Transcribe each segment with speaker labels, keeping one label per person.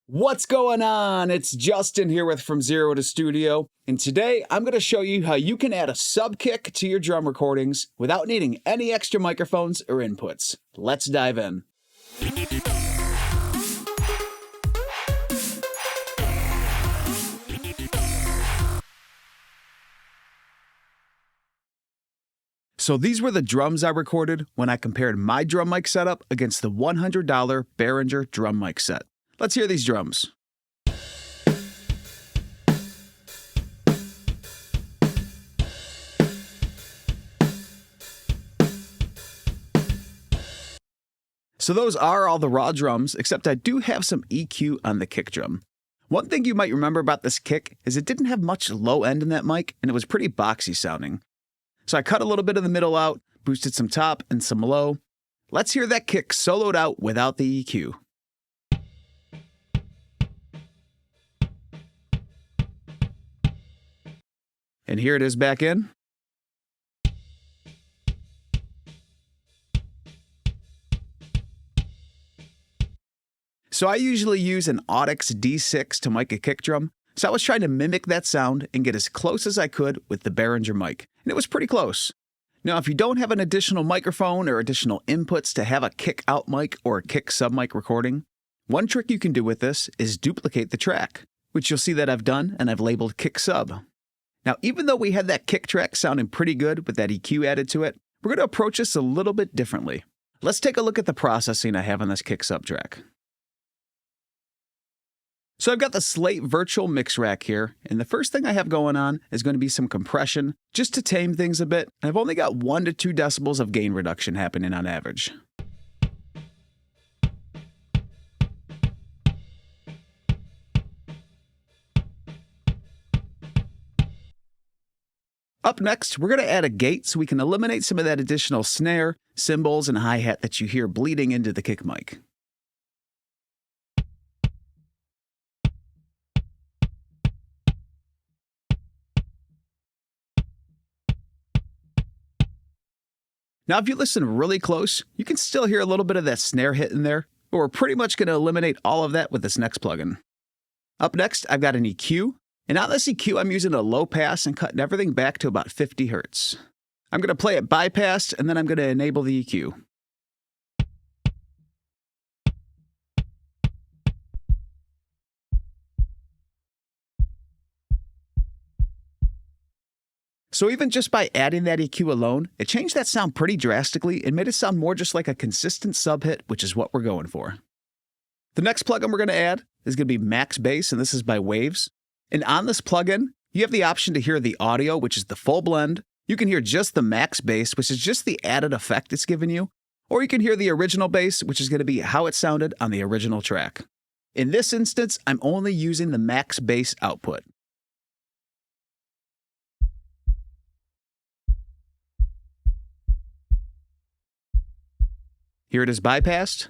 Speaker 1: What's going on? It's Justin here with From Zero to Studio, and today I'm going to show you how you can add a subkick to your drum recordings without needing any extra microphones or inputs. Let's dive in. So these were the drums I recorded when I compared my drum mic setup against the $100 Behringer drum mic set. Let's hear these drums. So those are all the raw drums, except I do have some EQ on the kick drum. One thing you might remember about this kick is it didn't have much low end in that mic, and it was pretty boxy sounding. So I cut a little bit of the middle out, boosted some top and some low. Let's hear that kick soloed out without the EQ. And here it is back in. So I usually use an Audix D6 to mic a kick drum, so I was trying to mimic that sound and get as close as I could with the Behringer mic, and it was pretty close. Now, if you don't have an additional microphone or additional inputs to have a kick out mic or a kick sub mic recording, one trick you can do with this is duplicate the track, which you'll see that I've done and I've labeled kick sub. Now, even though we had that kick track sounding pretty good with that EQ added to it, we're going to approach this a little bit differently. Let's take a look at the processing I have on this kick sub track. So I've got the Slate virtual mix rack here, and the first thing I have going on is going to be some compression, just to tame things a bit. I've only got 1 to 2 decibels of gain reduction happening on average. Up next, we're going to add a gate so we can eliminate some of that additional snare, cymbals, and hi-hat that you hear bleeding into the kick mic. Now, if you listen really close, you can still hear a little bit of that snare hit in there, but we're pretty much going to eliminate all of that with this next plugin. Up next, I've got an EQ, and on this EQ, I'm using a low pass and cutting everything back to about 50 Hertz. I'm going to play it bypassed, and then I'm going to enable the EQ. So even just by adding that EQ alone, it changed that sound pretty drastically and made it sound more just like a consistent sub hit, which is what we're going for. The next plugin we're going to add is going to be Max Bass, and this is by Waves. And on this plugin, you have the option to hear the audio, which is the full blend. You can hear just the max bass, which is just the added effect it's giving you. Or you can hear the original bass, which is going to be how it sounded on the original track. In this instance, I'm only using the max bass output. Here it is bypassed.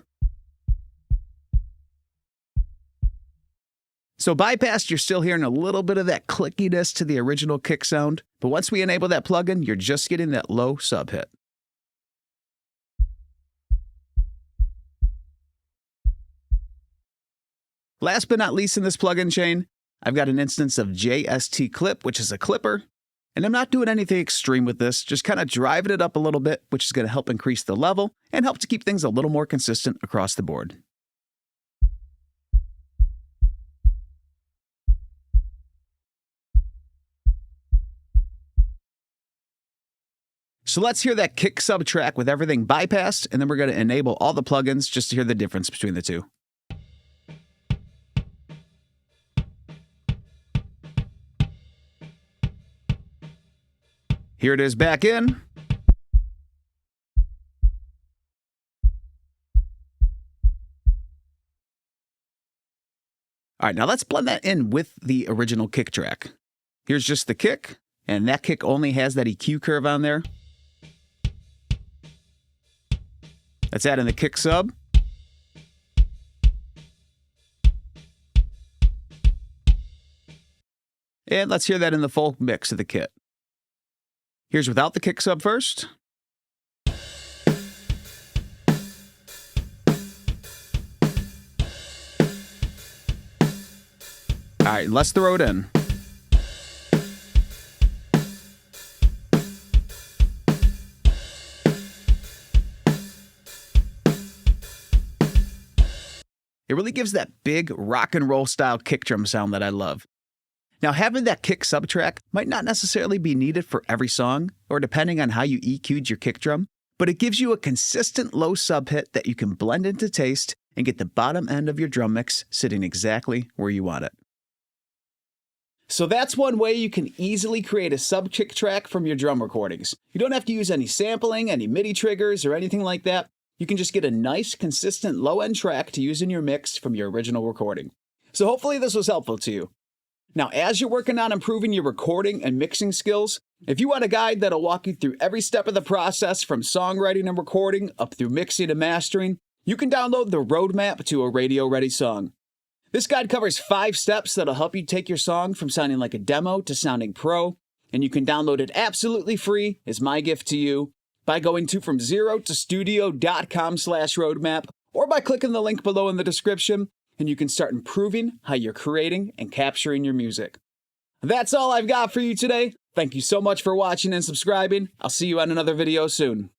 Speaker 1: So bypassed, you're still hearing a little bit of that clickiness to the original kick sound, but once we enable that plugin, you're just getting that low sub hit. Last but not least in this plugin chain, I've got an instance of JST Clip, which is a clipper, and I'm not doing anything extreme with this, just kind of driving it up a little bit, which is going to help increase the level and help to keep things a little more consistent across the board. So let's hear that kick sub track with everything bypassed, and then we're going to enable all the plugins just to hear the difference between the two. Here it is back in. All right, now let's blend that in with the original kick track. Here's just the kick, and that kick only has that EQ curve on there. Let's add in the kick sub. And let's hear that in the full mix of the kit. Here's without the kick sub first. All right, let's throw it in. It really gives that big rock and roll style kick drum sound that I love. Now, having that kick subtrack might not necessarily be needed for every song, or depending on how you EQ'd your kick drum, but it gives you a consistent low sub hit that you can blend into taste and get the bottom end of your drum mix sitting exactly where you want it. So that's one way you can easily create a sub-kick track from your drum recordings. You don't have to use any sampling, any MIDI triggers, or anything like that. You can just get a nice, consistent low-end track to use in your mix from your original recording. So hopefully this was helpful to you. Now, as you're working on improving your recording and mixing skills, if you want a guide that'll walk you through every step of the process from songwriting and recording up through mixing and mastering, you can download the Roadmap to a Radio-Ready Song. This guide covers 5 steps that'll help you take your song from sounding like a demo to sounding pro, and you can download it absolutely free as my gift to you by going to FromZeroToStudio.com/roadmap or by clicking the link below in the description, and you can start improving how you're creating and capturing your music. That's all I've got for you today. Thank you so much for watching and subscribing. I'll see you on another video soon.